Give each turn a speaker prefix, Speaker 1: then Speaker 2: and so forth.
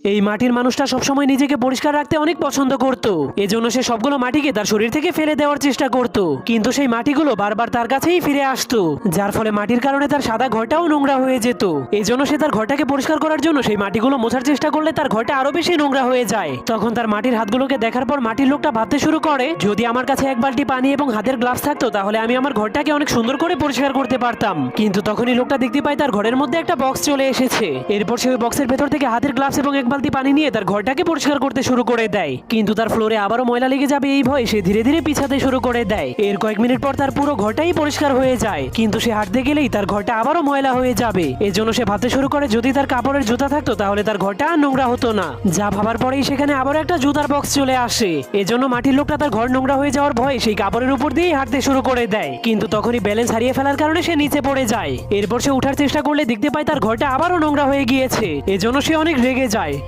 Speaker 1: এই মাটির মানুষটা সবসময় নিজেকে পরিষ্কার রাখতে অনেক পছন্দ করত। এজন্য সে সবগুলো মাটিকে তার শরীর থেকে ফেলে দেওয়ার চেষ্টা করত, কিন্তু সেই মাটিগুলো বারবার তার কাছেই ফিরে আসতো, যার ফলে মাটির কারণে তার সাদা ঘরটাও নোংরা হয়ে যেত। এজন্য সে তার ঘরটাকে পরিষ্কার করার জন্য সেই মাটিগুলো মোছার চেষ্টা করলে তার ঘরটা আরো বেশি নোংরা হয়ে যায়। তখন তার মাটির হাতগুলোকে দেখার পর মাটির লোকটা ভাবতে শুরু করে, যদি আমার কাছে এক বালতি পানি এবং হাতের গ্লাভস থাকতো তাহলে আমি আমার ঘরটাকে অনেক সুন্দর করে পরিষ্কার করতে পারতাম। কিন্তু তখনই লোকটা দেখতে পায় তার ঘরের মধ্যে একটা বক্স চলে এসেছে। এরপর সে ওই বক্সের ভেতর থেকে হাতের গ্লাভস এবং এক বালতি পানি নিয়ে তার ঘরটাকে পরিষ্কার করতে শুরু করে দেয়। কিন্তু তার ফ্লোরে আবারও ময়লা লেগে যাবে এই ভয়ে সে ধীরে ধীরে পিছাতে শুরু করে দেয়। এর কয়েক মিনিট পর তার পুরো ঘরটাই পরিষ্কার হয়ে যায়, কিন্তু সে হাঁটতে গেলেই তার ঘরটা আবারও ময়লা হয়ে যাবে। এজন্য সে ভাবতে শুরু করে, যদি তার কাপড়ের জুতা থাকতো তাহলে তার ঘরটা আর নোংরা হতো না। যা ভাবার পরেই সেখানে আবারও একটা জুতার বক্স চলে আসে। এজন্য মাটির লোকটা তার ঘর নোংরা হয়ে যাওয়ার ভয়ে সেই কাপড়ের উপর দিয়েই হাঁটতে শুরু করে দেয়, কিন্তু তখনই ব্যালেন্স হারিয়ে ফেলার কারণে সে নিচে পড়ে যায়। এরপর সে উঠার চেষ্টা করলে দেখতে পায় তার ঘরটা আবারও নোংরা হয়ে গিয়েছে। এজন্য সে অনেক রেগে যায়